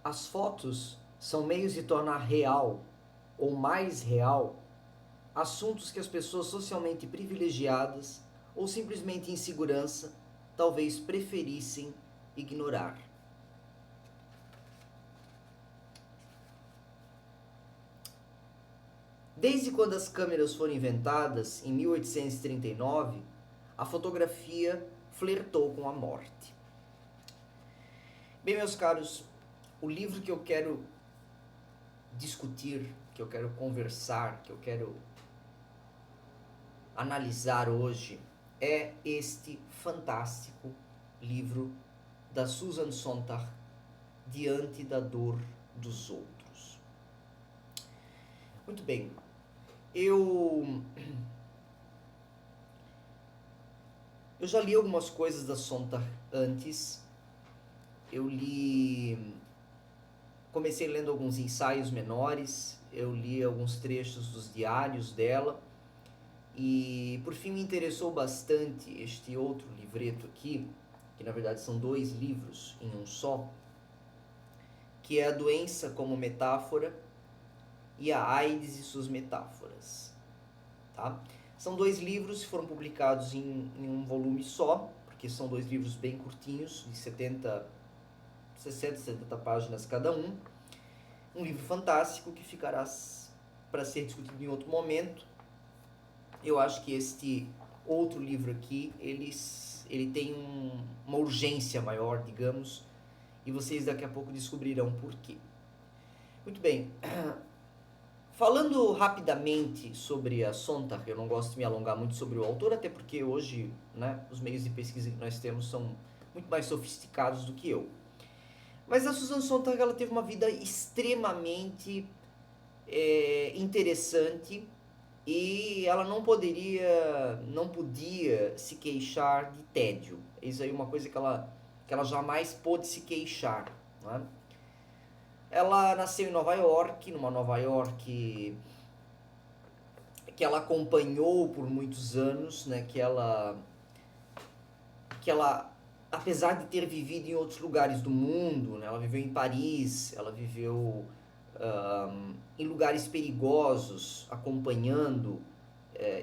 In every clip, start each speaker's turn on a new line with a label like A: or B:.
A: As fotos são meios de tornar real ou mais real assuntos que as pessoas socialmente privilegiadas ou simplesmente em segurança talvez preferissem ignorar. Desde quando as câmeras foram inventadas, em 1839, a fotografia flertou com a morte. Bem, meus caros, o livro que eu quero discutir, que eu quero conversar, que eu quero analisar hoje é este fantástico livro da Susan Sontag, Diante da Dor dos Outros. Muito bem, eu já li algumas coisas da Sontag antes. Comecei lendo alguns ensaios menores, eu li alguns trechos dos diários dela e por fim me interessou bastante este outro livreto aqui, que na verdade são 2 livros em um só, que é A Doença como Metáfora e A AIDS e Suas Metáforas. Tá? São 2 livros que foram publicados em um volume só, porque são 2 livros bem curtinhos, de 60, 70 páginas cada um. Um livro fantástico que ficará para ser discutido em outro momento. Eu acho que este outro livro aqui, ele tem uma urgência maior, digamos, e vocês daqui a pouco descobrirão por quê. Muito bem, falando rapidamente sobre a Sontag, eu não gosto de me alongar muito sobre o autor, até porque hoje, né, os meios de pesquisa que nós temos são muito mais sofisticados do que eu. Mas a Susan Sontag, ela teve uma vida extremamente interessante e ela não podia se queixar de tédio. Isso aí é uma coisa que ela jamais pôde se queixar. Né? Ela nasceu em Nova York, numa Nova York que ela acompanhou por muitos anos, né? Que ela, apesar de ter vivido em outros lugares do mundo, né? Ela viveu em Paris, ela viveu em lugares perigosos, acompanhando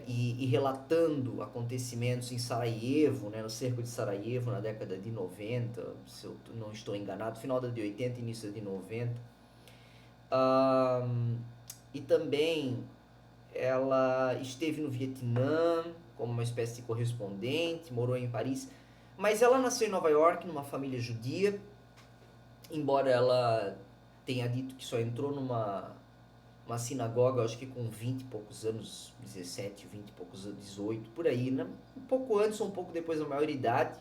A: e relatando acontecimentos em Sarajevo, né, no cerco de Sarajevo na década de 90, se eu não estou enganado, final da de 80, início de 90. E também ela esteve no Vietnã como uma espécie de correspondente, morou em Paris, mas ela nasceu em Nova York, numa família judia, embora ela tenha dito que só entrou numa sinagoga, acho que com 20 e poucos anos, 17, 20 e poucos anos, 18, por aí, né? Um pouco antes ou um pouco depois da maioridade.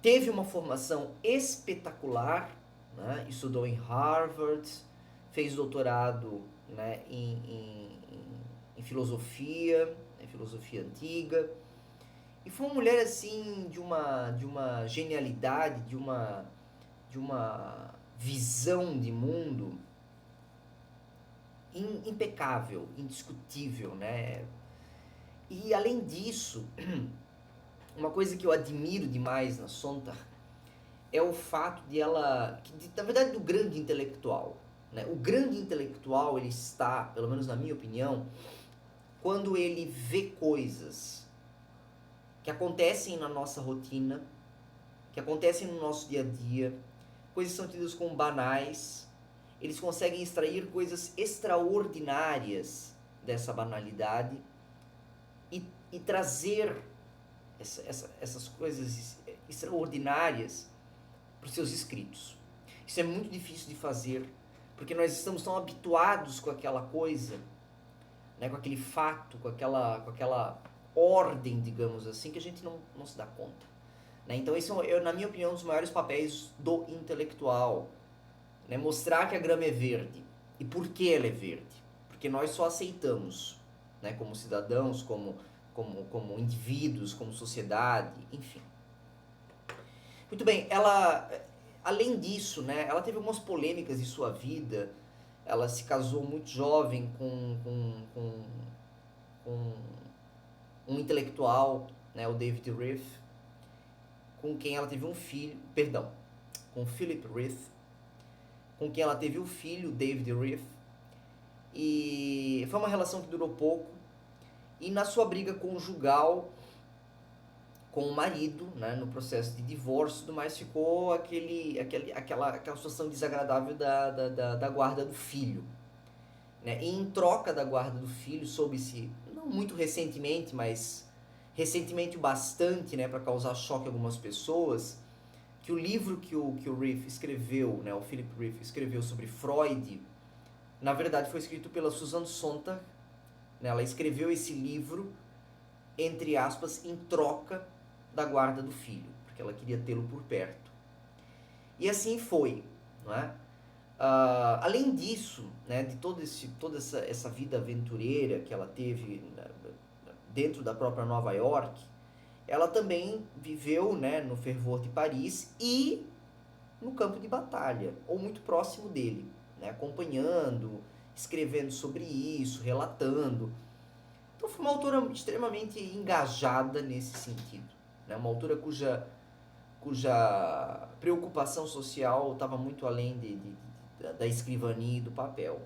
A: Teve uma formação espetacular, né? Estudou em Harvard, fez doutorado, né, em filosofia, em filosofia antiga. E foi uma mulher assim de uma genialidade, de uma visão de mundo impecável, indiscutível, né? E além disso, uma coisa que eu admiro demais na Sontag é o fato de ela, na verdade, do grande intelectual, né? O grande intelectual, ele está, pelo menos na minha opinião, quando ele vê coisas que acontecem na nossa rotina, que acontecem no nosso dia a dia, coisas que são tidas como banais, eles conseguem extrair coisas extraordinárias dessa banalidade e trazer essas coisas extraordinárias para os seus escritos. Isso é muito difícil de fazer, porque nós estamos tão habituados com aquela coisa, né, com aquele fato, com aquela ordem, digamos assim, que a gente não se dá conta. Né? Então, esse é, na minha opinião, um dos maiores papéis do intelectual. Né? Mostrar que a grama é verde. E por que ela é verde? Porque nós só aceitamos, né, como cidadãos, como indivíduos, como sociedade, enfim. Muito bem, ela, além disso, né, ela teve algumas polêmicas em sua vida. Ela se casou muito jovem com um intelectual, né, o David Rith, com quem ela teve um filho, com Philip Rith, com quem ela teve o filho, David Reef. E foi uma relação que durou pouco. E na sua briga conjugal com o marido, né, no processo de divórcio e tudo mais, ficou aquela situação desagradável da guarda do filho. Né? E em troca da guarda do filho, soube-se, não muito recentemente, mas recentemente o bastante, né, para causar choque a algumas pessoas, que o livro que o Reef escreveu, né, o Philip Reef escreveu sobre Freud, na verdade foi escrito pela Susan Sontag. Né? Ela escreveu esse livro, entre aspas, em troca da guarda do filho, porque ela queria tê-lo por perto. E assim foi, não é? Além disso, né, de toda essa vida aventureira que ela teve dentro da própria Nova York, ela também viveu, né, no fervor de Paris e no campo de batalha, ou muito próximo dele, né, acompanhando, escrevendo sobre isso, relatando. Então foi uma autora extremamente engajada nesse sentido, né, uma autora cuja preocupação social estava muito além da escrivania e do papel.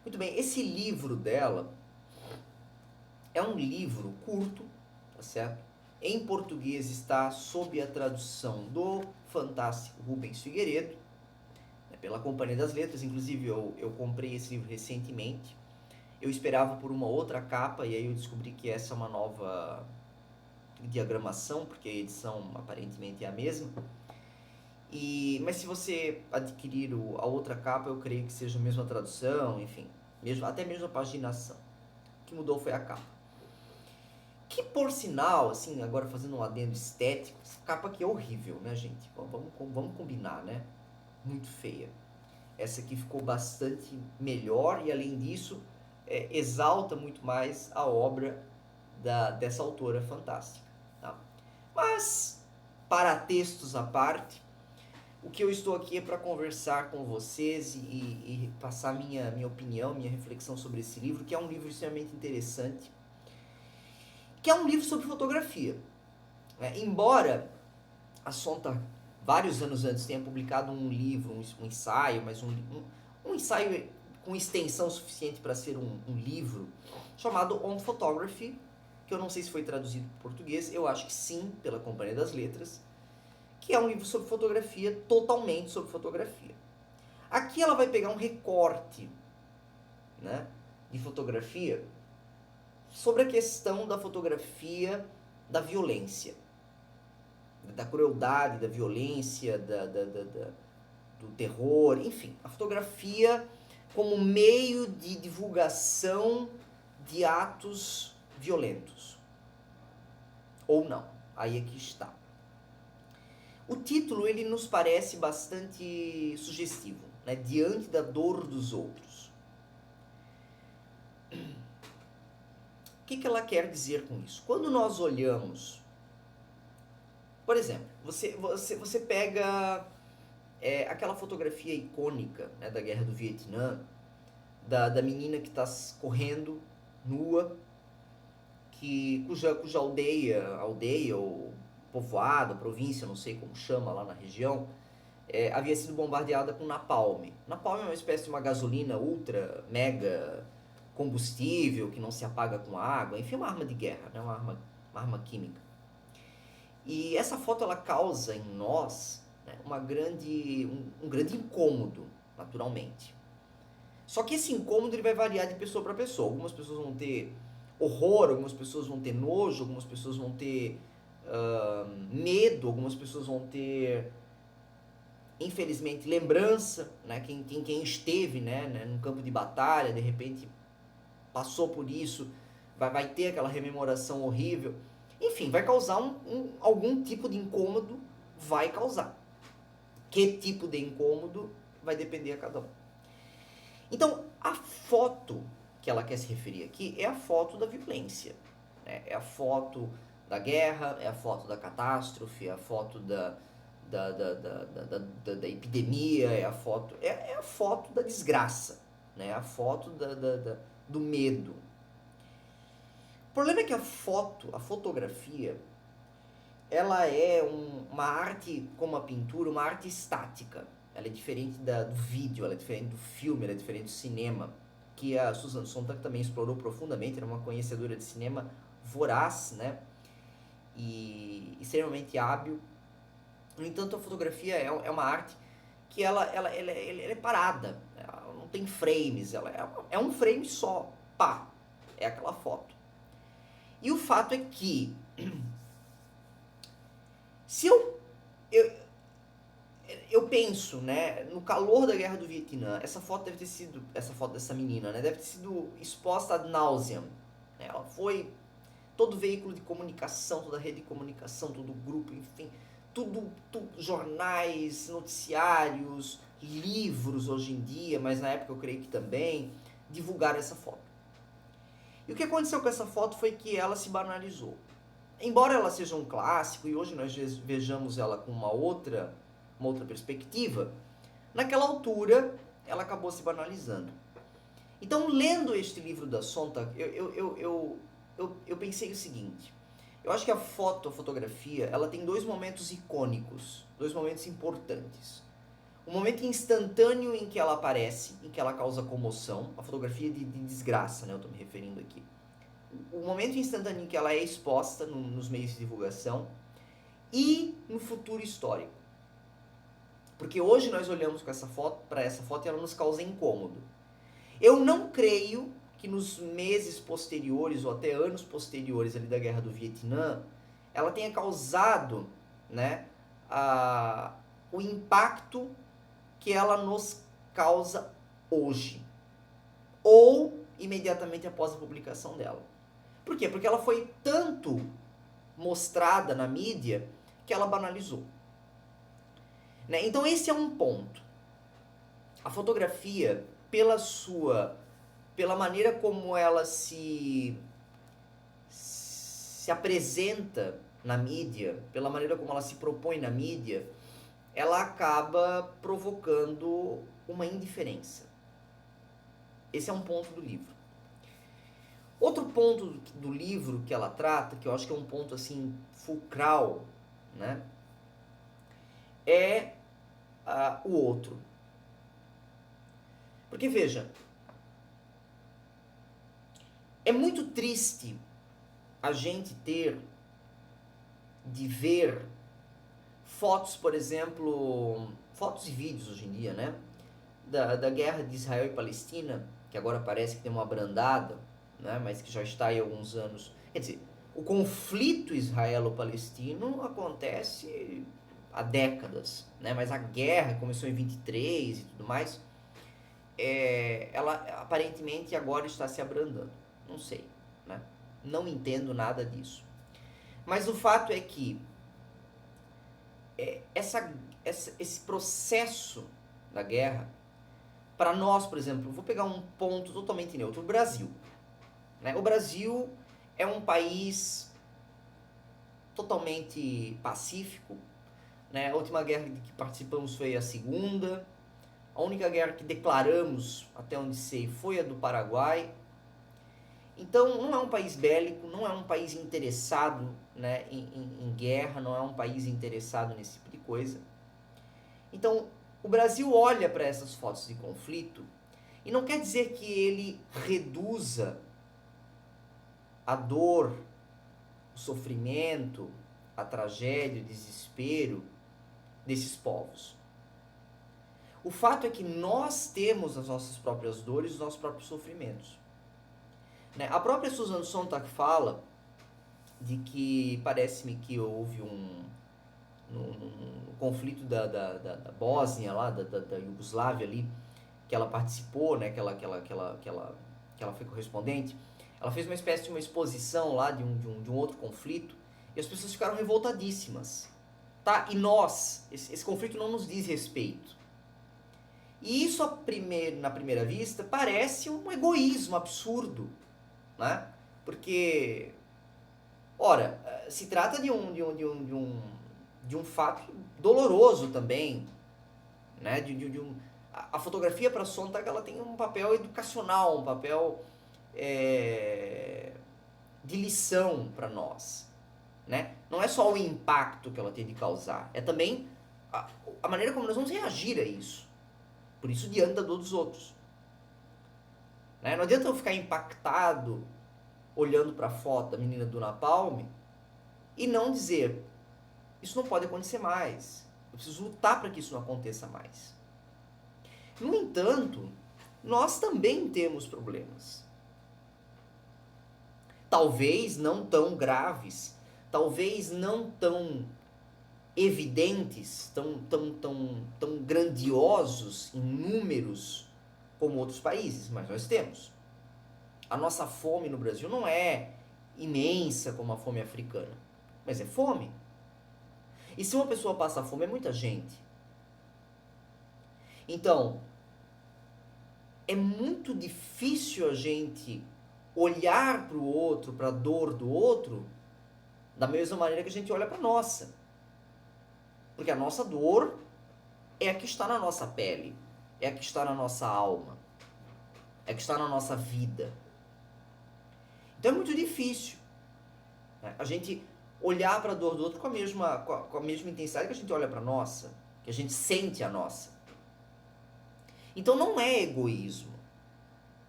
A: Muito bem, esse livro dela é um livro curto, tá certo? Em português está sob a tradução do fantástico Rubens Figueiredo, né, pela Companhia das Letras. Inclusive eu comprei esse livro recentemente. Eu esperava por uma outra capa e aí eu descobri que essa é uma nova diagramação, porque a edição aparentemente é a mesma. Mas se você adquirir a outra capa, eu creio que seja a mesma tradução, enfim, até mesmo a paginação. O que mudou foi a capa. Que, por sinal, assim, agora fazendo um adendo estético, essa capa aqui é horrível, né, gente? Vamos combinar, né? Muito feia. Essa aqui ficou bastante melhor e, além disso, exalta muito mais a obra dessa autora fantástica. Tá? Mas, para textos à parte, o que eu estou aqui é para conversar com vocês e passar minha opinião, minha reflexão sobre esse livro, que é um livro extremamente interessante, que é um livro sobre fotografia. Embora a Sontag, vários anos antes, tenha publicado um livro, um ensaio, mas um ensaio com extensão suficiente para ser um livro, chamado On Photography, que eu não sei se foi traduzido para português, eu acho que sim, pela Companhia das Letras, que é um livro sobre fotografia, totalmente sobre fotografia. Aqui ela vai pegar um recorte, né, de fotografia sobre a questão da fotografia da violência, da crueldade, da violência, do terror, enfim, a fotografia como meio de divulgação de atos violentos. Ou não, aí é que está. O título ele nos parece bastante sugestivo, né? Diante da dor dos outros. O que ela quer dizer com isso? Quando nós olhamos, por exemplo, você pega aquela fotografia icônica, né, da Guerra do Vietnã, da menina que está correndo nua, cuja aldeia ou povoado, província, não sei como chama lá na região, havia sido bombardeada com napalm. Napalm é uma espécie de uma gasolina ultra, mega combustível, que não se apaga com água, enfim, uma arma de guerra, né? uma arma química. E essa foto ela causa em nós, né, um grande incômodo, naturalmente. Só que esse incômodo ele vai variar de pessoa para pessoa. Algumas pessoas vão ter horror, algumas pessoas vão ter nojo, algumas pessoas vão ter medo, algumas pessoas vão ter, infelizmente, lembrança, né? Quem esteve, né, num campo de batalha, de repente passou por isso, vai ter aquela rememoração horrível. Enfim, vai causar algum tipo de incômodo, vai causar. Que tipo de incômodo vai depender a cada um. Então, a foto que ela quer se referir aqui é a foto da violência, né? É a foto da guerra, é a foto da catástrofe, é a foto da epidemia, é a foto da desgraça, né? É a foto do medo. O problema é que a fotografia, ela é uma arte, como a pintura, uma arte estática. Ela é diferente do vídeo, ela é diferente do filme, ela é diferente do cinema, que a Susan Sontag também explorou profundamente, era uma conhecedora de cinema voraz, né? E extremamente hábil. No entanto, a fotografia é uma arte que ela é parada, ela não tem frames, ela é um frame só, pá, é aquela foto. E o fato é que, se eu penso, né, no calor da guerra do Vietnã, essa foto dessa menina, né, deve ter sido exposta ad nauseam, né, ela foi todo veículo de comunicação, toda rede de comunicação, todo grupo, enfim, tudo jornais, noticiários, livros hoje em dia, mas na época eu creio que também, divulgaram essa foto. E o que aconteceu com essa foto foi que ela se banalizou. Embora ela seja um clássico e hoje nós vejamos ela com uma outra perspectiva, naquela altura ela acabou se banalizando. Então, lendo este livro da Sontag, eu pensei o seguinte: eu acho que a fotografia, ela tem dois momentos icônicos, dois momentos importantes. O momento instantâneo em que ela aparece, em que ela causa comoção, a fotografia de desgraça, né, eu estou me referindo aqui. O momento instantâneo em que ela é exposta nos meios de divulgação e no futuro histórico. Porque hoje nós olhamos para essa foto e ela nos causa incômodo. Eu não creio que nos meses posteriores ou até anos posteriores ali da Guerra do Vietnã, ela tenha causado, né, o impacto que ela nos causa hoje. Ou imediatamente após a publicação dela. Por quê? Porque ela foi tanto mostrada na mídia que ela banalizou. Né? Então esse é um ponto. A fotografia, pela maneira como ela se apresenta na mídia, pela maneira como ela se propõe na mídia, ela acaba provocando uma indiferença. Esse é um ponto do livro. Outro ponto do livro que ela trata, que eu acho que é um ponto assim fulcral, né, é o outro. Porque veja, é muito triste a gente ter de ver fotos, por exemplo, fotos e vídeos hoje em dia, né, da guerra de Israel e Palestina, que agora parece que tem uma abrandada, né, mas que já está aí há alguns anos. Quer dizer, o conflito israelo-palestino acontece há décadas, né, mas a guerra começou em 23 e tudo mais, ela aparentemente agora está se abrandando. Não sei, né? Não entendo nada disso. Mas o fato é que esse processo da guerra, para nós, por exemplo, vou pegar um ponto totalmente neutro, o Brasil. Né? O Brasil é um país totalmente pacífico. Né? A última guerra de que participamos foi a Segunda. A única guerra que declaramos, até onde sei, foi a do Paraguai. Então, não é um país bélico, não é um país interessado, né, em guerra, não é um país interessado nesse tipo de coisa. Então, o Brasil olha para essas fotos de conflito e não quer dizer que ele reduza a dor, o sofrimento, a tragédia, o desespero desses povos. O fato é que nós temos as nossas próprias dores, os nossos próprios sofrimentos. Né? A própria Susan Sontag fala de que parece-me que houve no conflito da Bósnia, lá, da Iugoslávia ali, que ela participou, né, que ela foi correspondente. Ela fez uma espécie de uma exposição lá de um outro conflito e as pessoas ficaram revoltadíssimas. Tá? E nós, esse conflito não nos diz respeito. E isso, na primeira vista, parece um egoísmo absurdo, né? Porque, ora, se trata de um fato doloroso também, né? A fotografia para Sontag, ela tem um papel educacional, um papel de lição para nós, né? Não é só o impacto que ela tem de causar, é também a maneira como nós vamos reagir a isso. Por isso, diante da dor dos outros. Né? Não adianta eu ficar impactado olhando para a foto da menina do Napalm e não dizer, isso não pode acontecer mais. Eu preciso lutar para que isso não aconteça mais. No entanto, nós também temos problemas. Talvez não tão graves, talvez não tão evidentes, tão grandiosos em números como outros países, mas nós temos. A nossa fome no Brasil não é imensa como a fome africana, mas é fome. E se uma pessoa passa fome, é muita gente. Então, é muito difícil a gente olhar para o outro, para a dor do outro, da mesma maneira que a gente olha para a nossa. Porque a nossa dor é a que está na nossa pele, é a que está na nossa alma, é a que está na nossa vida. Então é muito difícil, né, a gente olhar para a dor do outro com a mesma intensidade que a gente olha para a nossa, que a gente sente a nossa. Então não é egoísmo,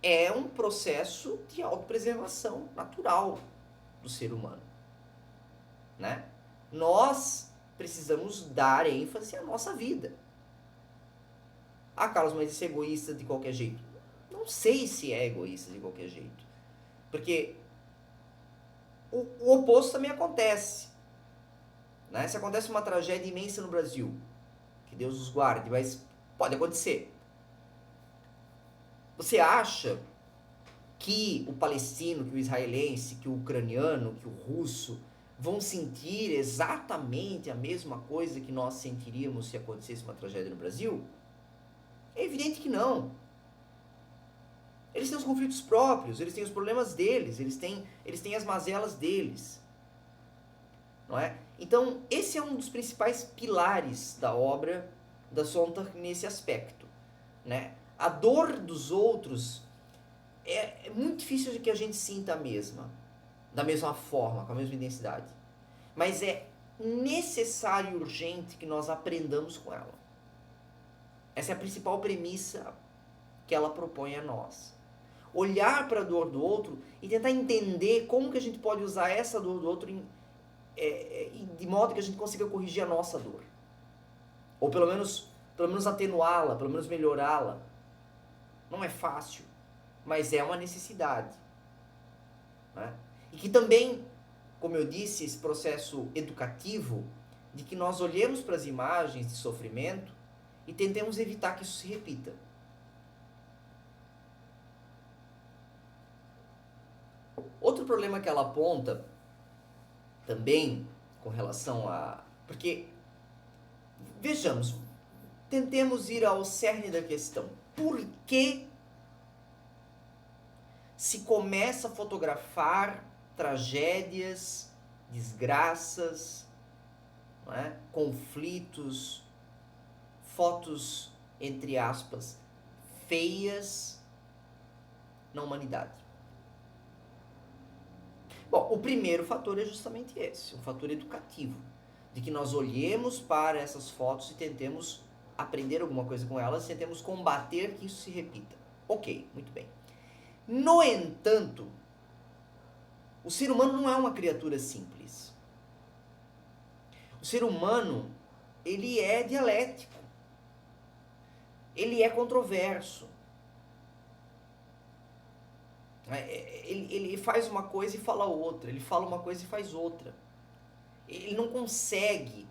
A: é um processo de autopreservação natural do ser humano, né? Nós precisamos dar ênfase à nossa vida. Ah, Carlos, mas isso é egoísta de qualquer jeito. Não sei se é egoísta de qualquer jeito. Porque o oposto também acontece. Né? Se acontece uma tragédia imensa no Brasil, que Deus os guarde, mas pode acontecer. Você acha que o palestino, que o israelense, que o ucraniano, que o russo vão sentir exatamente a mesma coisa que nós sentiríamos se acontecesse uma tragédia no Brasil? É evidente que não. Eles têm os conflitos próprios, eles têm os problemas deles, eles têm as mazelas deles. Não é? Então, esse é um dos principais pilares da obra da Sontag nesse aspecto. Né? A dor dos outros é muito difícil de que a gente sinta a mesma, da mesma forma, com a mesma intensidade. Mas é necessário e urgente que nós aprendamos com ela. Essa é a principal premissa que ela propõe a nós. Olhar para a dor do outro e tentar entender como que a gente pode usar essa dor do outro de modo que a gente consiga corrigir a nossa dor. Ou pelo menos atenuá-la, pelo menos melhorá-la. Não é fácil, mas é uma necessidade. Né? E que também, como eu disse, esse processo educativo de que nós olhemos para as imagens de sofrimento e tentemos evitar que isso se repita. Outro problema que ela aponta também com relação a... Porque, vejamos, tentemos ir ao cerne da questão. Por que se começa a fotografar tragédias, desgraças, não é? Conflitos, fotos, entre aspas, feias na humanidade? Bom, o primeiro fator é justamente esse, um fator educativo, de que nós olhemos para essas fotos e tentemos aprender alguma coisa com elas, tentemos combater que isso se repita. Ok, muito bem. No entanto, o ser humano não é uma criatura simples. O ser humano, ele é dialético. Ele é controverso. Ele faz uma coisa e fala outra. Ele fala uma coisa e faz outra. Ele não consegue.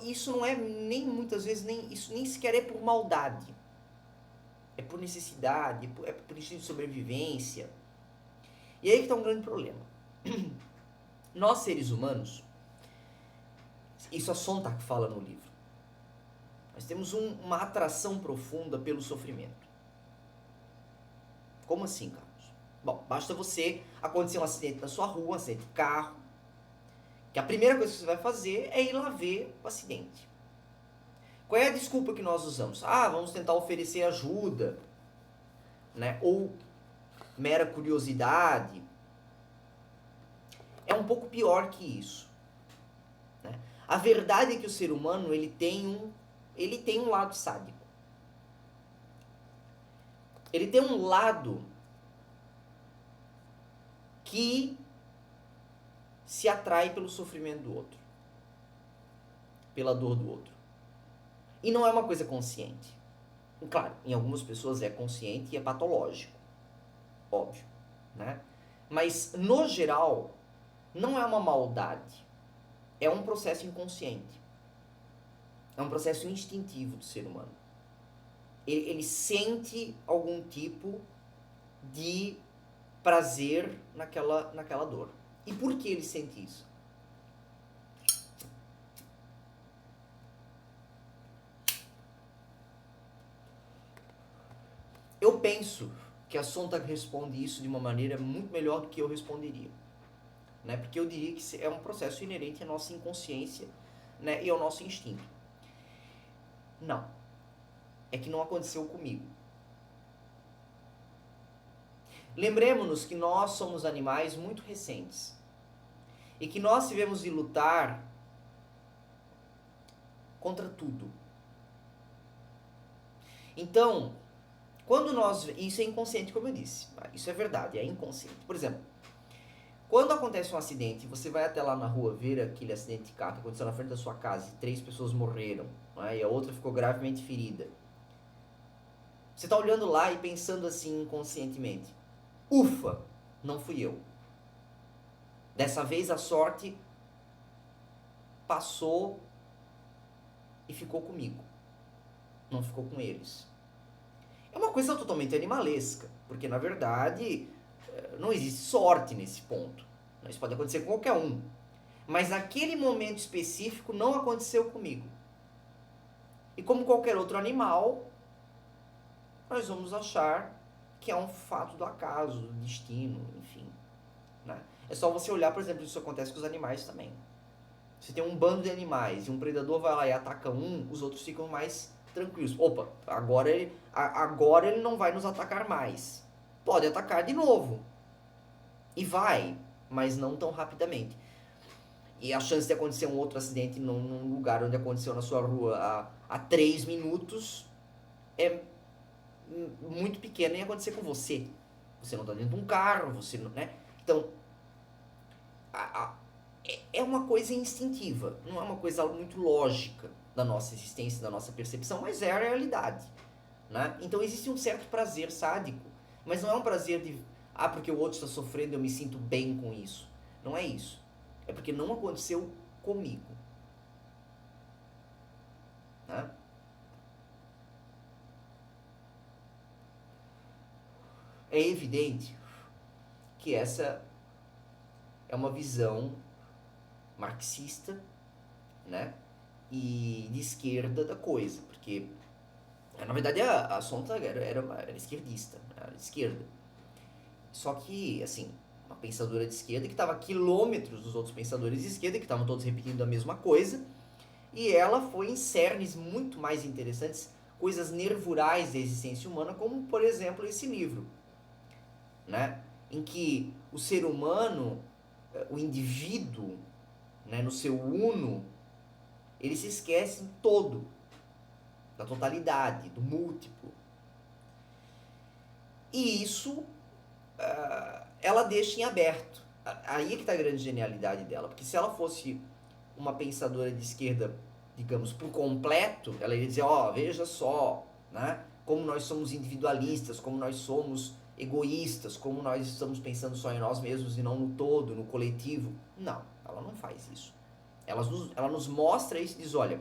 A: Isso não é nem muitas vezes, isso nem sequer é por maldade. É por necessidade, é por instinto de sobrevivência. E aí que está um grande problema. Nós, seres humanos, isso a Sontag fala no livro, nós temos uma atração profunda pelo sofrimento. Como assim, Carlos? Bom, basta acontecer um acidente na sua rua, um acidente de carro, que a primeira coisa que você vai fazer é ir lá ver o acidente. Qual é a desculpa que nós usamos? Vamos tentar oferecer ajuda, né? Ou mera curiosidade. É um pouco pior que isso. Né? A verdade é que o ser humano, ele tem um lado sádico. Ele tem um lado que se atrai pelo sofrimento do outro, pela dor do outro. E não é uma coisa consciente. Claro, em algumas pessoas é consciente e é patológico, óbvio, né? Mas, no geral, não é uma maldade. É um processo inconsciente. É um processo instintivo do ser humano. Ele sente algum tipo de prazer naquela dor. E por que ele sente isso? Eu penso que a Sontag responde isso de uma maneira muito melhor do que eu responderia. Né? Porque eu diria que é um processo inerente à nossa inconsciência, né? E ao nosso instinto. Não. É que não aconteceu comigo. Lembremos-nos que nós somos animais muito recentes. E que nós tivemos de lutar contra tudo. Então, quando nós... Isso é inconsciente, como eu disse. Isso é verdade, é inconsciente. Por exemplo, quando acontece um acidente, você vai até lá na rua ver aquele acidente de carro que aconteceu na frente da sua casa e 3 pessoas morreram, né, e a outra ficou gravemente ferida. Você está olhando lá e pensando assim inconscientemente: ufa, não fui eu. Dessa vez a sorte passou e ficou comigo. Não ficou com eles. É uma coisa totalmente animalesca, porque na verdade não existe sorte nesse ponto. Isso pode acontecer com qualquer um. Mas naquele momento específico não aconteceu comigo. E como qualquer outro animal, nós vamos achar que é um fato do acaso, do destino, enfim. Né? É só você olhar, por exemplo, isso acontece com os animais também. Se tem um bando de animais e um predador vai lá e ataca um, os outros ficam mais tranquilos. Opa, agora ele não vai nos atacar mais. Pode atacar de novo. E vai, mas não tão rapidamente. E a chance de acontecer um outro acidente num lugar onde aconteceu na sua rua há 3 minutos é muito pequena em acontecer com você. Você não está dentro de um carro, você não, né? Então, é uma coisa instintiva, não é uma coisa muito lógica da nossa existência, da nossa percepção, mas é a realidade, né? Então existe um certo prazer sádico, mas não é um prazer de, porque o outro está sofrendo, eu me sinto bem com isso. Não é isso. É porque não aconteceu comigo, né? É evidente que essa é uma visão marxista, né, e de esquerda da coisa, porque na verdade a Sontag era esquerdista, era de esquerda. Só que, assim, uma pensadora de esquerda que estava a quilômetros dos outros pensadores de esquerda, que estavam todos repetindo a mesma coisa, e ela foi em cernes muito mais interessantes, coisas nervurais da existência humana, como, por exemplo, esse livro, né, em que o ser humano, o indivíduo, né, no seu uno, ele se esquece em todo, da totalidade, do múltiplo. E isso ela deixa em aberto. Aí é que está a grande genialidade dela. Porque se ela fosse uma pensadora de esquerda, digamos, por completo, ela iria dizer, veja só, né, como nós somos individualistas, como nós somos egoístas, como nós estamos pensando só em nós mesmos e não no todo, no coletivo. Não, ela não faz isso. Ela nos mostra isso e diz, olha,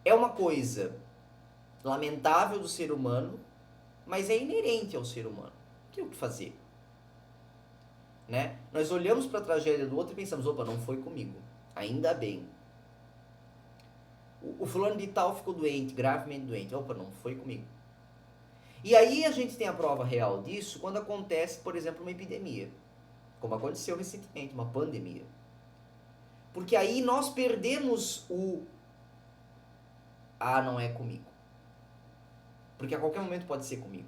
A: é uma coisa lamentável do ser humano, mas é inerente ao ser humano. Tem o que fazer. Né? Nós olhamos para a tragédia do outro e pensamos, opa, não foi comigo. Ainda bem. O fulano de tal ficou doente, gravemente doente. Opa, não foi comigo. E aí a gente tem a prova real disso quando acontece, por exemplo, uma epidemia. Como aconteceu recentemente, uma pandemia. Porque aí nós perdemos não é comigo. Porque a qualquer momento pode ser comigo.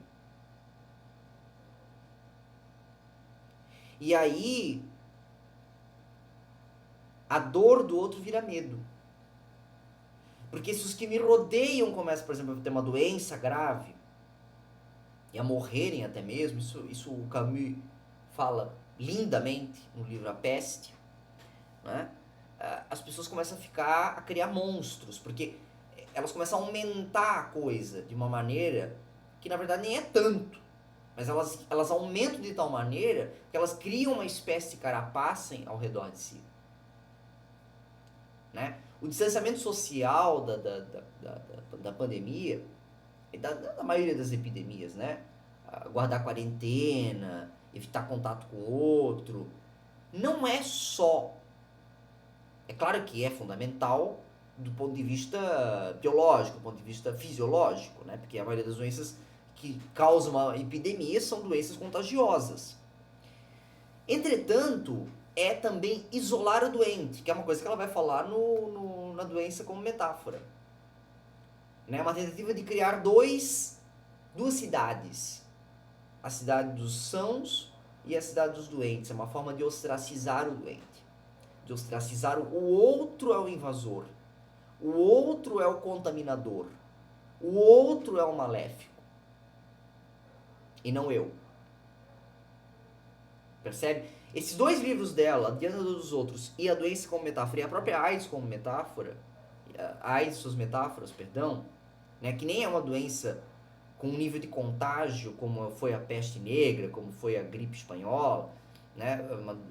A: E aí a dor do outro vira medo. Porque se os que me rodeiam começam, por exemplo, a ter uma doença grave, e a morrerem até mesmo, isso o Camus fala lindamente no livro A Peste, né? As pessoas começam a criar monstros, porque elas começam a aumentar a coisa de uma maneira que na verdade nem é tanto, mas elas aumentam de tal maneira que elas criam uma espécie de carapaça ao redor de si. Né? O distanciamento social da pandemia, e da maioria das epidemias, né? Guardar quarentena, evitar contato com o outro, não é só. É claro que é fundamental do ponto de vista biológico, do ponto de vista fisiológico, né? Porque a maioria das doenças que causam uma epidemia são doenças contagiosas. Entretanto, é também isolar o doente, que é uma coisa que ela vai falar na doença como metáfora. Né? Uma tentativa de criar duas cidades. A cidade dos sãos e a cidade dos doentes. É uma forma de ostracizar o doente. De ostracizar o outro é o invasor. O outro é o contaminador. O outro é o maléfico. E não eu. Percebe? Esses dois livros dela, Diante dos Outros e A Doença como Metáfora, e a própria AIDS como metáfora, a AIDS e suas metáforas, perdão, né, que nem é uma doença com um nível de contágio como foi a peste negra, como foi a gripe espanhola, né?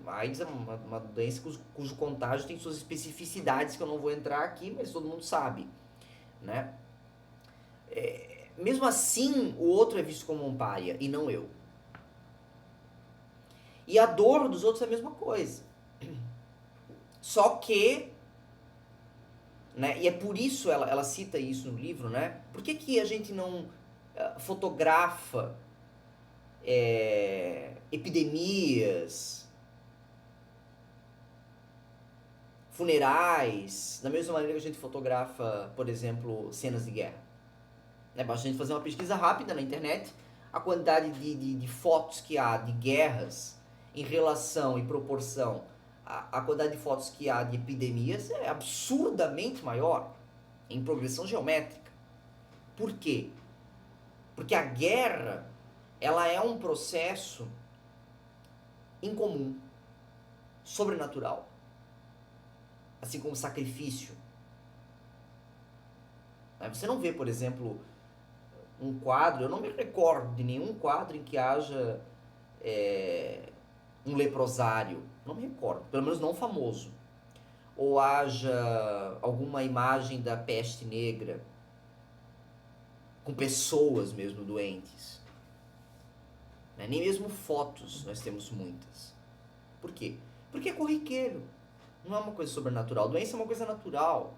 A: A AIDS é uma doença cujo contágio tem suas especificidades que eu não vou entrar aqui, mas todo mundo sabe, né? Mesmo assim, o outro é visto como um pária e não eu. E a dor dos outros é a mesma coisa. Só que, né, e é por isso ela cita isso no livro, né? Por que a gente não fotografa epidemias, funerais, da mesma maneira que a gente fotografa, por exemplo, cenas de guerra? Basta a gente fazer uma pesquisa rápida na internet, a quantidade de fotos que há de guerras em relação e proporção à quantidade de fotos que há de epidemias é absurdamente maior, em progressão geométrica. Por quê? Porque a guerra, ela é um processo incomum, sobrenatural, assim como o sacrifício. Você não vê, por exemplo, um quadro, eu não me recordo de nenhum quadro em que haja um leprosário, não me recordo, pelo menos não famoso, ou haja alguma imagem da peste negra, com pessoas mesmo doentes. Nem mesmo fotos nós temos muitas. Por quê? Porque é corriqueiro, não é uma coisa sobrenatural. A doença é uma coisa natural,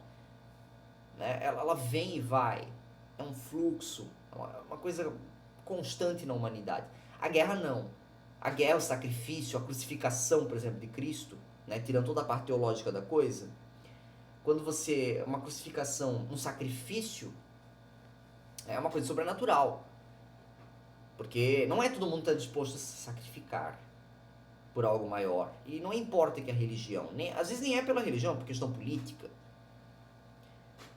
A: né? Ela vem e vai, é um fluxo, é uma coisa constante na humanidade. A guerra não. A guerra, o sacrifício, a crucificação, por exemplo, de Cristo, né? Tirando toda a parte teológica da coisa, quando você, uma crucificação, um sacrifício, é uma coisa sobrenatural. Porque não é todo mundo que está disposto a se sacrificar por algo maior. E não importa que a religião, às vezes nem é pela religião, por questão política.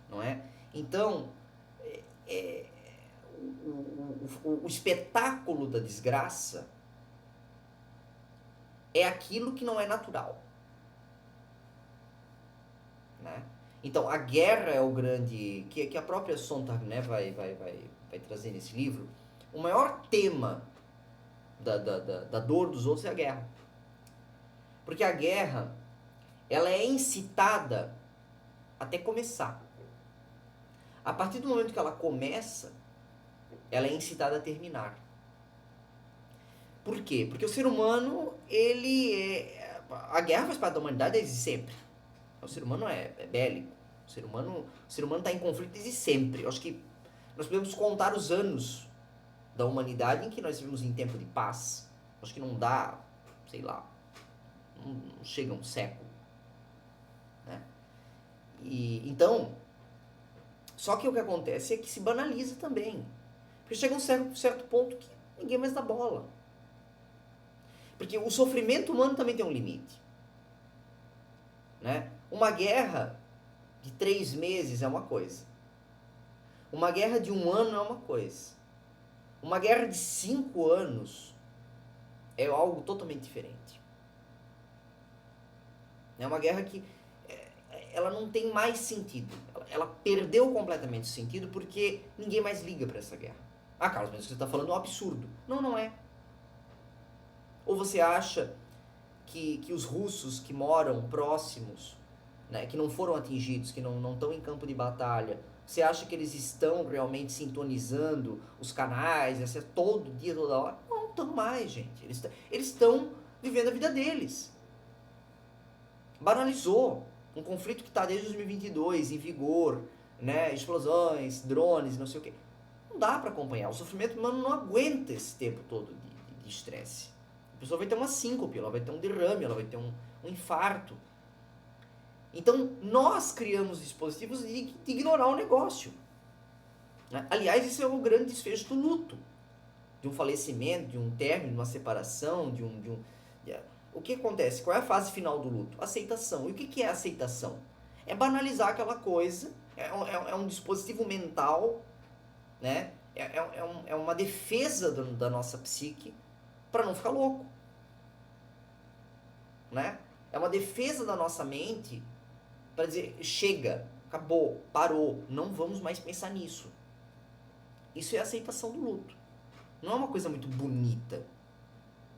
A: Não é? Então, o espetáculo da desgraça é aquilo que não é natural. Né? Então, a guerra é o grande... Que a própria Sontag, né, vai trazer nesse livro. O maior tema da dor dos outros é a guerra. Porque a guerra, ela é incitada até começar. A partir do momento que ela começa, ela é incitada a terminar. Por quê? Porque o ser humano, a guerra faz parte da humanidade desde sempre. O ser humano é bélico. O ser humano está em conflito desde sempre. Eu acho que nós podemos contar os anos da humanidade em que nós vivemos em tempo de paz. Eu acho que não dá, sei lá, não chega um século. Né? Então, só que o que acontece é que se banaliza também. Porque chega um certo ponto que ninguém mais dá bola. Porque o sofrimento humano também tem um limite. né? Uma guerra de 3 meses é uma coisa. Uma guerra de 1 ano é uma coisa. Uma guerra de 5 anos é algo totalmente diferente. É uma guerra que ela não tem mais sentido. Ela perdeu completamente o sentido porque ninguém mais liga para essa guerra. Ah, Carlos, mas você está falando um absurdo. Não, não é. Ou você acha que os russos que moram próximos, né, que não foram atingidos, que não estão em campo de batalha, você acha que eles estão realmente sintonizando os canais, todo dia, toda hora? Não estão mais, gente. Eles estão vivendo a vida deles. Banalizou um conflito que está desde 2022 em vigor, né? Explosões, drones, não sei o quê. Não dá para acompanhar. O sofrimento humano não aguenta esse tempo todo de estresse. A pessoa vai ter uma síncope, ela vai ter um derrame, ela vai ter um infarto. Então, nós criamos dispositivos de ignorar o negócio. Né? Aliás, esse é o grande desfecho do luto. De um falecimento, de um término, de uma separação, O que acontece? Qual é a fase final do luto? Aceitação. E o que é aceitação? É banalizar aquela coisa, é um dispositivo mental, né? É uma defesa da nossa psique para não ficar louco. Né? É uma defesa da nossa mente para dizer, chega, acabou, parou, não vamos mais pensar nisso. Isso é a aceitação do luto. Não é uma coisa muito bonita.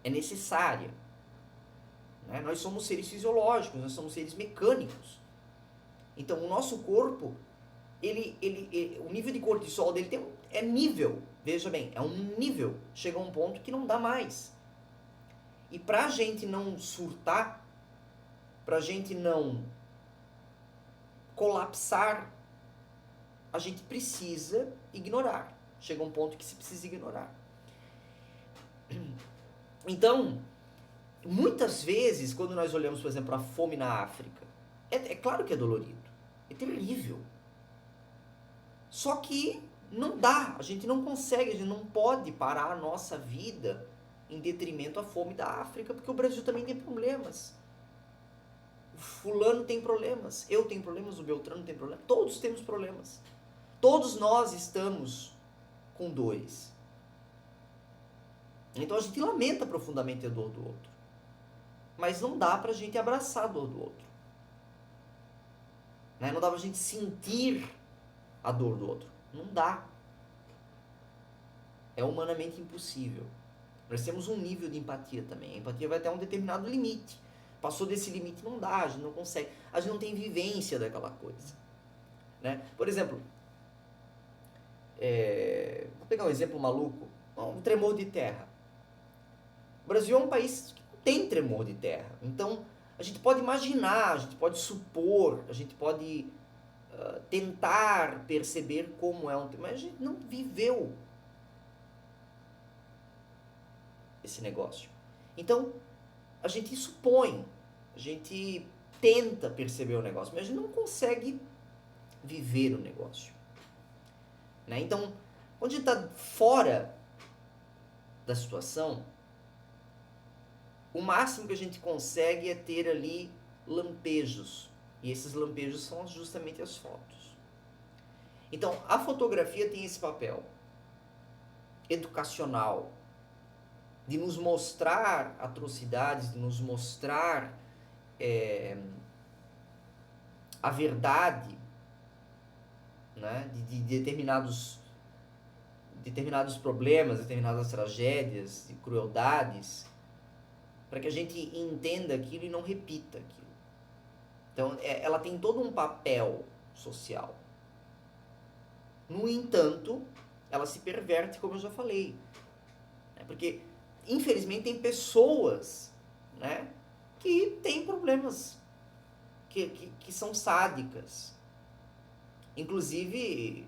A: É necessária. Né? Nós somos seres fisiológicos, nós somos seres mecânicos. Então, o nosso corpo, o nível de cortisol dele é nível. Veja bem, é um nível. Chega a um ponto que não dá mais. E pra gente não surtar, pra gente não colapsar, a gente precisa ignorar. Chega um ponto que se precisa ignorar. Então, muitas vezes, quando nós olhamos, por exemplo, a fome na África, é claro que é dolorido. É terrível. Só que não dá, a gente não consegue, a gente não pode parar a nossa vida em detrimento à fome da África, porque o Brasil também tem problemas. O fulano tem problemas, eu tenho problemas, o Beltrano tem problemas, todos temos problemas. Todos nós estamos com dores. Então a gente lamenta profundamente a dor do outro. Mas não dá pra gente abraçar a dor do outro. Né? Não dá pra gente sentir a dor do outro. Não dá. É humanamente impossível. Nós temos um nível de empatia também. A empatia vai até um determinado limite. Passou desse limite, não dá, a gente não consegue. A gente não tem vivência daquela coisa. Né? Por exemplo, vou pegar um exemplo maluco. Um tremor de terra. O Brasil é um país que não tem tremor de terra. Então, a gente pode imaginar, a gente pode supor, a gente pode tentar perceber como é um tremor, mas a gente não viveu esse negócio. Então, a gente supõe, a gente tenta perceber o negócio, mas a gente não consegue viver o negócio. Né? Então, quando a gente está fora da situação, o máximo que a gente consegue é ter ali lampejos. E esses lampejos são justamente as fotos. Então, a fotografia tem esse papel educacional, de nos mostrar atrocidades, de nos mostrar a verdade, né, de determinados problemas, determinadas tragédias, de crueldades, para que a gente entenda aquilo e não repita aquilo. Então, ela tem todo um papel social. No entanto, ela se perverte, como eu já falei. Porque, infelizmente, tem pessoas, né, que têm problemas, que são sádicas. Inclusive,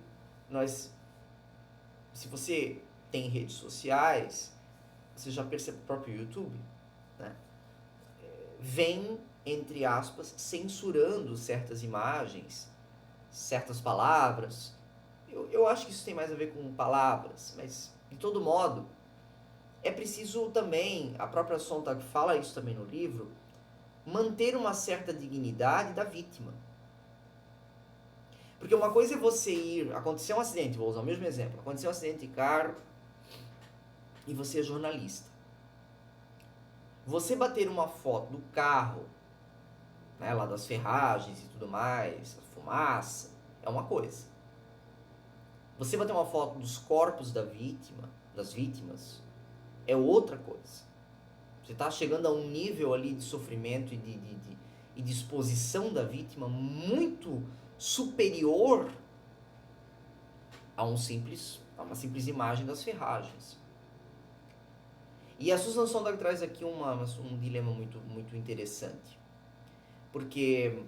A: se você tem redes sociais, você já percebe o próprio YouTube, né, vem, entre aspas, censurando certas imagens, certas palavras. Eu acho que isso tem mais a ver com palavras, mas, de todo modo, é preciso também, a própria Sontag fala isso também no livro, manter uma certa dignidade da vítima. Porque uma coisa é você ir... Aconteceu um acidente, vou usar o mesmo exemplo. Aconteceu um acidente de carro e você é jornalista. Você bater uma foto do carro, né, lá das ferragens e tudo mais, a fumaça, é uma coisa. Você bater uma foto dos corpos das vítimas, é outra coisa. Você está chegando a um nível ali de sofrimento e de exposição da vítima muito superior a uma simples imagem das ferragens. E a Susan Sontag traz aqui um dilema muito interessante. Porque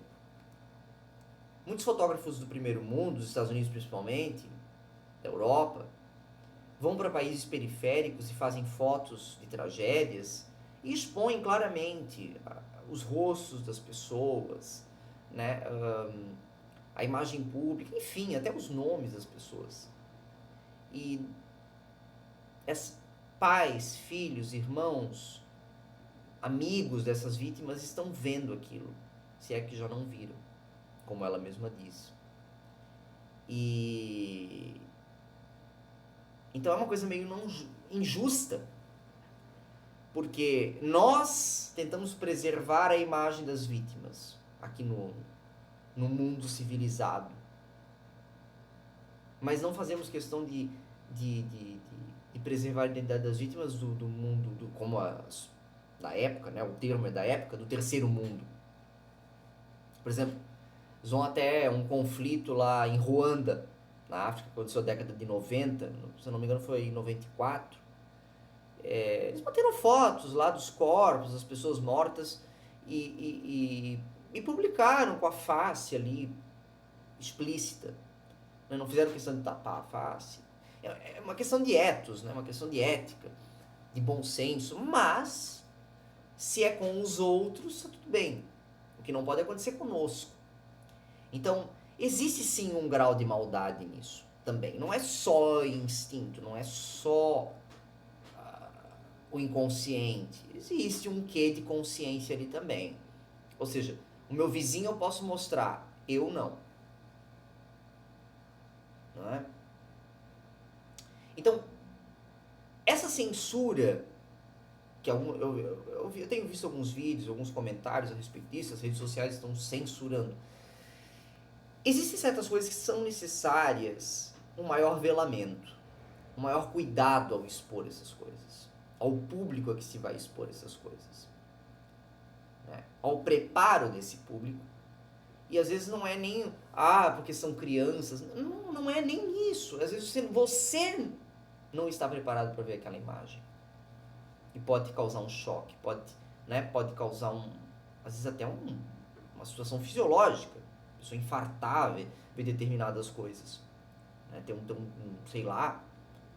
A: muitos fotógrafos do primeiro mundo, dos Estados Unidos principalmente, da Europa, vão para países periféricos e fazem fotos de tragédias e expõem claramente os rostos das pessoas, né? A imagem pública, enfim, até os nomes das pessoas. E pais, filhos, irmãos, amigos dessas vítimas estão vendo aquilo, se é que já não viram, como ela mesma diz. E então é uma coisa meio injusta, porque nós tentamos preservar a imagem das vítimas aqui no mundo civilizado, mas não fazemos questão de preservar a identidade das vítimas do mundo, como da época, né? O termo é da época, do terceiro mundo. Por exemplo, eles vão até um conflito lá em Ruanda, na África, que aconteceu na década de 90, se eu não me engano foi em 94. Eles bateram fotos lá dos corpos, das pessoas mortas e publicaram com a face ali explícita. Não fizeram questão de tapar a face. É uma questão de ethos, né? Uma questão de ética, de bom senso, mas se é com os outros, tá tudo bem. O que não pode acontecer conosco. Então, existe sim um grau de maldade nisso também. Não é só instinto, não é só o inconsciente. Existe um quê de consciência ali também. Ou seja, o meu vizinho eu posso mostrar, eu não. Não é? Então, essa censura, que eu tenho visto alguns vídeos, alguns comentários a respeito disso, as redes sociais estão censurando. Existem certas coisas que são necessárias um maior velamento, um maior cuidado ao expor essas coisas, ao público a que se vai expor essas coisas, né? Ao preparo desse público. E às vezes não é nem, porque são crianças, não é nem isso. Às vezes você não está preparado para ver aquela imagem. E pode causar um choque, pode causar às vezes até uma situação fisiológica. A pessoa infartar, ver determinadas coisas. Né? Sei lá,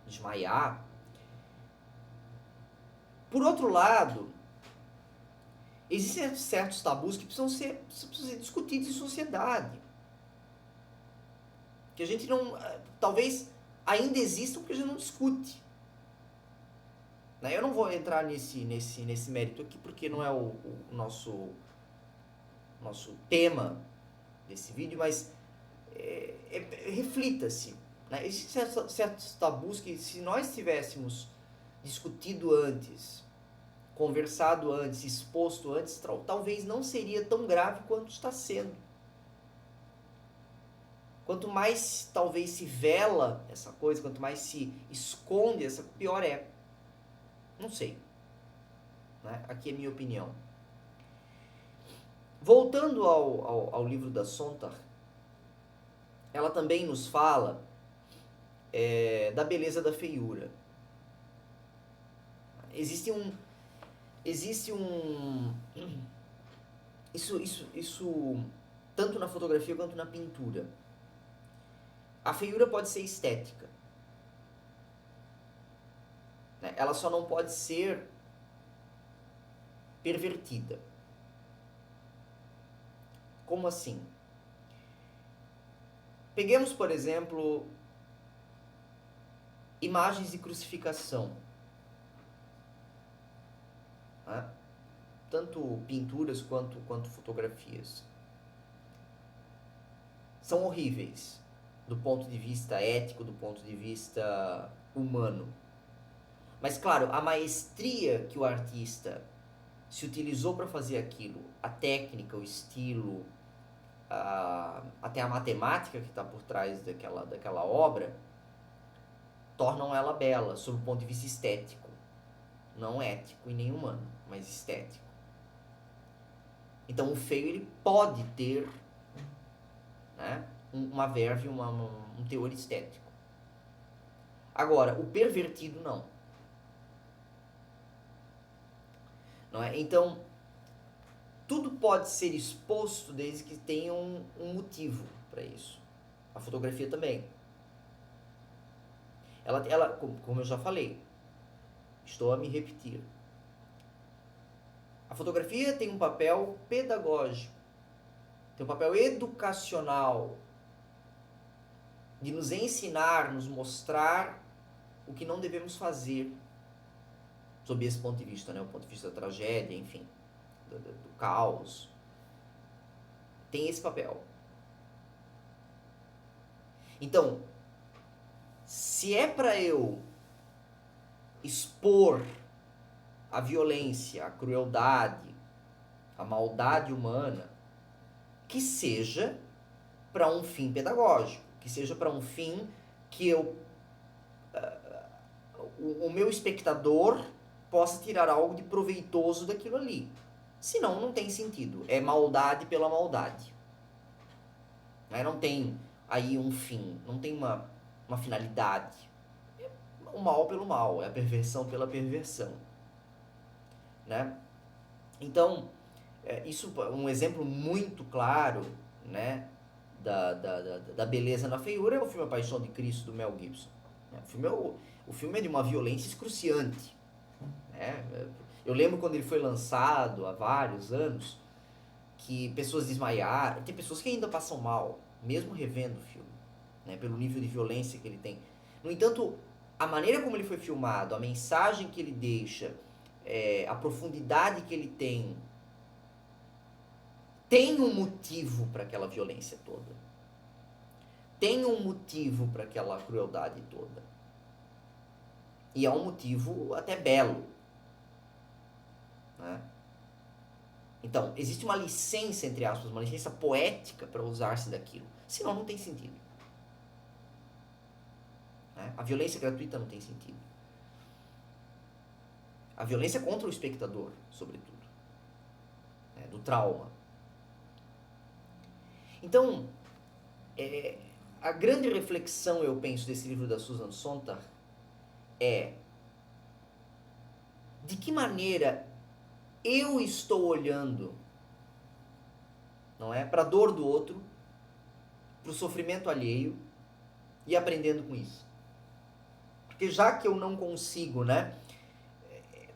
A: desmaiar. Por outro lado, existem certos tabus que precisam ser discutidos em sociedade. Que a gente não... Talvez ainda existam porque a gente não discute. Eu não vou entrar nesse mérito aqui porque não é o nosso tema desse vídeo, mas reflita-se. Né? Existem certos tabus que, se nós tivéssemos discutido antes, conversado antes, exposto antes, talvez não seria tão grave quanto está sendo. Quanto mais talvez se vela essa coisa, quanto mais se esconde pior é. Não sei. Né? Aqui é a minha opinião. Voltando ao livro da Sontag, ela também nos fala da beleza da feiura. Existe isso tanto na fotografia quanto na pintura. A feiura pode ser estética. Ela só não pode ser pervertida. Como assim? Peguemos, por exemplo, imagens de crucificação. tanto pinturas quanto fotografias. São horríveis do ponto de vista ético, do ponto de vista humano. Mas claro, a maestria que o artista se utilizou para fazer aquilo, a técnica, o estilo, até a matemática que está por trás daquela obra, tornam ela bela, sob o ponto de vista estético. Não ético e nem humano, mas estético. Então o feio ele pode ter, né, uma verve, um teor estético. Agora, o pervertido não. Não é? Então, tudo pode ser exposto desde que tenha um motivo para isso. A fotografia também. Ela, como eu já falei, estou a me repetir. A fotografia tem um papel pedagógico, tem um papel educacional, de nos ensinar, nos mostrar o que não devemos fazer, sob esse ponto de vista, né? O ponto de vista da tragédia, enfim, do caos. Tem esse papel. Então, se é para eu expor a violência, a crueldade, a maldade humana, que seja para um fim pedagógico, que seja para um fim que o meu espectador possa tirar algo de proveitoso daquilo ali. Senão não tem sentido. É maldade pela maldade. Não tem aí um fim, não tem uma finalidade. É o mal pelo mal, é a perversão pela perversão. Né? Então, isso é um exemplo muito claro, né, da beleza na feiura é o filme A Paixão de Cristo, do Mel Gibson. O filme é de uma violência excruciante. Né? Eu lembro quando ele foi lançado, há vários anos, que pessoas desmaiaram. Tem pessoas que ainda passam mal, mesmo revendo o filme, né, pelo nível de violência que ele tem. No entanto, a maneira como ele foi filmado, a mensagem que ele deixa, a profundidade que ele tem um motivo para aquela violência toda. Tem um motivo para aquela crueldade toda. E é um motivo até belo. Né? Então, existe uma licença, entre aspas, uma licença poética para usar-se daquilo. Senão não tem sentido. Né? A violência gratuita não tem sentido. A violência contra o espectador, sobretudo. Né? Do trauma. Então, a grande reflexão, eu penso, desse livro da Susan Sontag é: de que maneira eu estou olhando, não é, para a dor do outro, para o sofrimento alheio e aprendendo com isso. Porque já que eu não consigo, né,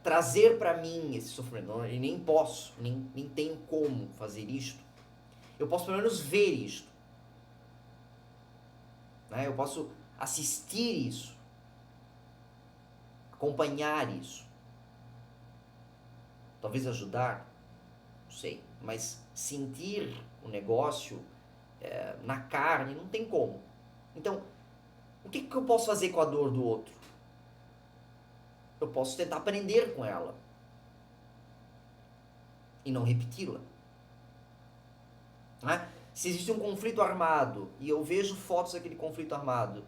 A: trazer para mim esse sofrimento, e nem posso, nem tenho como fazer isto, eu posso pelo menos ver isto. Né? Eu posso assistir isso, acompanhar isso. Talvez ajudar, não sei, mas sentir o negócio na carne não tem como. Então, o que eu posso fazer com a dor do outro? Eu posso tentar aprender com ela e não repeti-la. Né? Se existe um conflito armado e eu vejo fotos daquele conflito armado,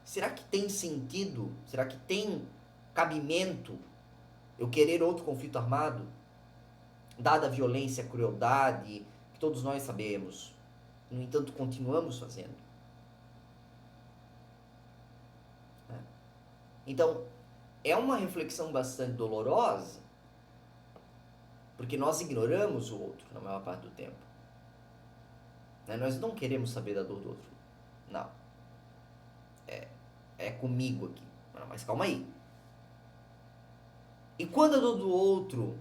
A: será que tem sentido? Será que tem cabimento eu querer outro conflito armado? Dada a violência, a crueldade, que todos nós sabemos. No entanto, continuamos fazendo. Então, é uma reflexão bastante dolorosa, porque nós ignoramos o outro na maior parte do tempo. Né? Nós não queremos saber da dor do outro. Não. É comigo aqui. Mas calma aí. E quando a dor do outro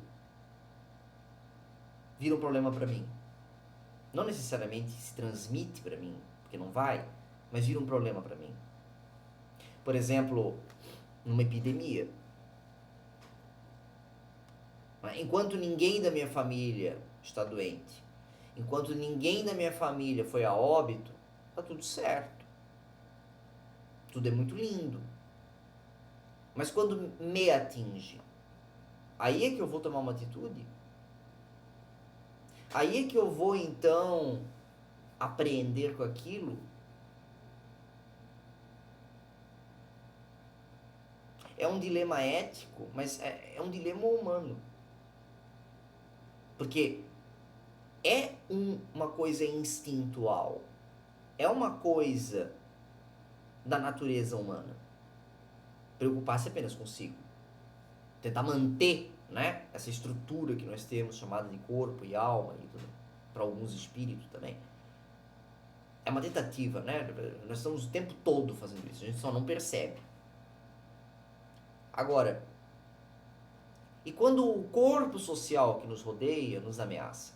A: vira um problema para mim? Não necessariamente se transmite para mim, porque não vai, mas vira um problema para mim. Por exemplo, numa epidemia. Enquanto ninguém da minha família está doente, enquanto ninguém da minha família foi a óbito, tá tudo certo. Tudo é muito lindo. Mas quando me atinge, aí é que eu vou tomar uma atitude? Aí é que eu vou então apreender com aquilo? É um dilema ético, mas é um dilema humano. Porque é uma coisa instintual, é uma coisa da natureza humana. Preocupar-se apenas consigo. Tentar manter, né, essa estrutura que nós temos, chamada de corpo e alma, e para alguns espíritos também. É uma tentativa, né? Nós estamos o tempo todo fazendo isso, a gente só não percebe. Agora, e quando o corpo social que nos rodeia nos ameaça?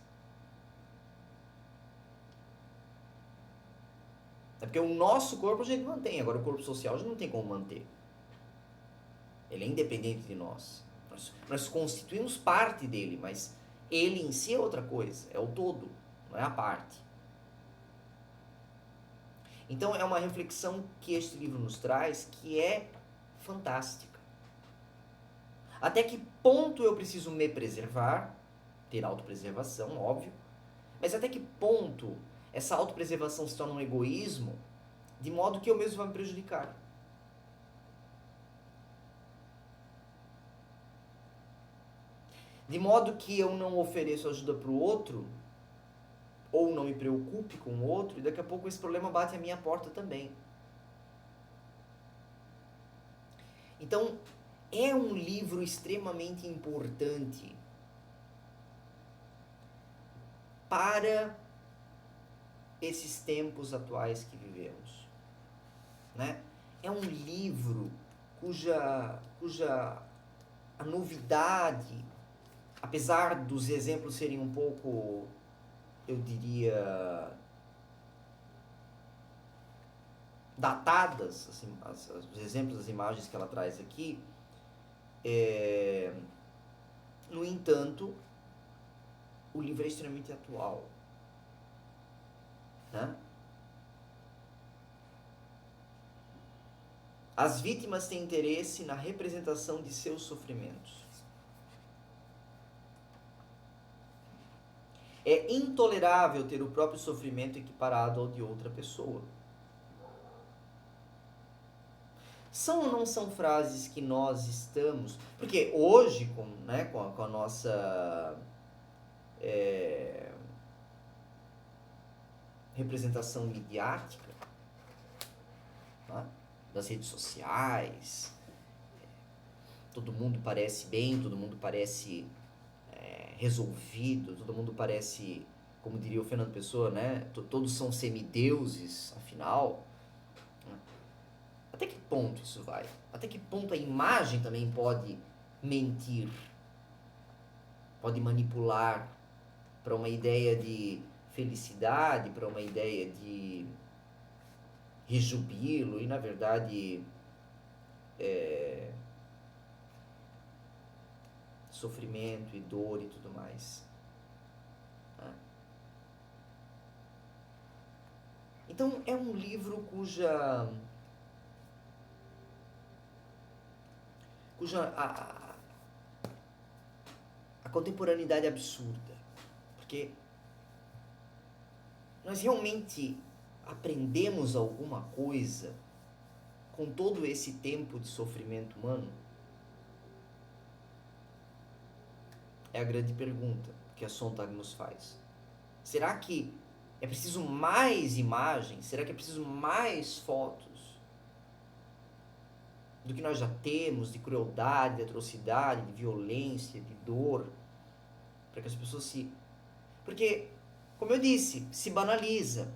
A: É porque o nosso corpo a gente mantém, agora o corpo social a gente não tem como manter. Ele é independente de nós. Nós constituímos parte dele, mas ele em si é outra coisa, é o todo, não é a parte. Então é uma reflexão que este livro nos traz que é fantástica. Até que ponto eu preciso me preservar, ter autopreservação, óbvio, mas até que ponto essa autopreservação se torna um egoísmo, de modo que eu mesmo vou me prejudicar. De modo que eu não ofereço ajuda para o outro, ou não me preocupe com o outro, e daqui a pouco esse problema bate à minha porta também. Então, é um livro extremamente importante para esses tempos atuais que vivemos, né? É um livro cuja a novidade, apesar dos exemplos serem um pouco, eu diria, datadas, assim, os exemplos das imagens que ela traz aqui, no entanto, o livro é extremamente atual, né? As vítimas têm interesse na representação de seus sofrimentos. É intolerável ter o próprio sofrimento equiparado ao de outra pessoa. São ou não são frases que nós estamos... Porque hoje, com a nossa representação midiática, tá? Das redes sociais, todo mundo parece bem, todo mundo parece resolvido, todo mundo parece, como diria o Fernando Pessoa, né? Todos são semideuses, afinal. Até que ponto isso vai? Até que ponto a imagem também pode mentir? Pode manipular para uma ideia de felicidade, para uma ideia de rejubilo e, na verdade, sofrimento e dor e tudo mais. Então, é um livro cuja a contemporaneidade é absurda, porque nós realmente aprendemos alguma coisa com todo esse tempo de sofrimento humano? É a grande pergunta que a Sontag nos faz. Será que é preciso mais imagens? Será que é preciso mais fotos do que nós já temos de crueldade, de atrocidade, de violência, de dor, para que as pessoas se... Porque, como eu disse, se banaliza.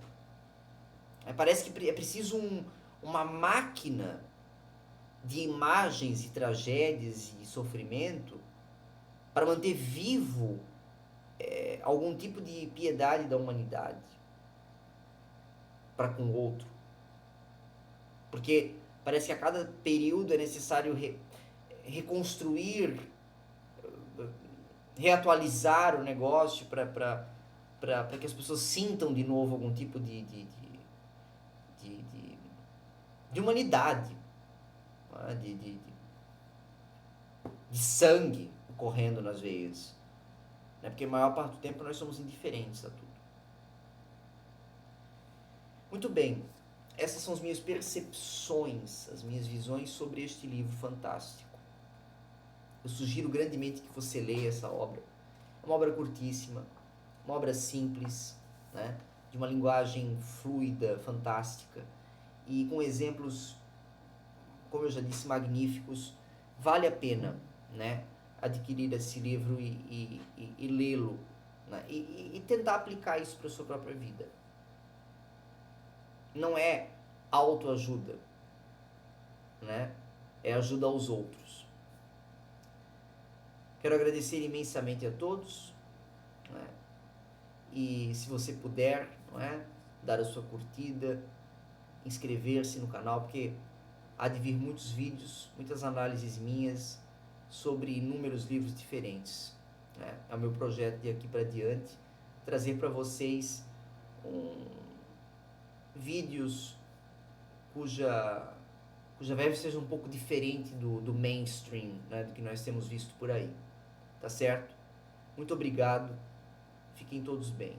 A: Parece que é preciso uma máquina de imagens e tragédias e sofrimento para manter vivo algum tipo de piedade da humanidade para com o outro. Porque parece que a cada período é necessário reconstruir reatualizar o negócio para que as pessoas sintam de novo algum tipo de, de, de humanidade, né? De sangue correndo nas veias. Né? Porque a maior parte do tempo nós somos indiferentes a tudo. Muito bem, essas são as minhas percepções, as minhas visões sobre este livro fantástico. Eu sugiro grandemente que você leia essa obra. É uma obra curtíssima, uma obra simples, né? De uma linguagem fluida, fantástica, e com exemplos, como eu já disse, magníficos. Vale a pena, né, adquirir esse livro e lê-lo, né, e tentar aplicar isso para a sua própria vida. Não é autoajuda, né? É ajuda aos outros. Quero agradecer imensamente a todos, né? E se você puder, não é, dar a sua curtida, inscrever-se no canal, porque há de vir muitos vídeos, muitas análises minhas sobre inúmeros livros diferentes, né? É o meu projeto de aqui para diante, trazer para vocês vídeos cuja vibe seja um pouco diferente do mainstream, né, do que nós temos visto por aí. Tá certo? Muito obrigado. Fiquem todos bem.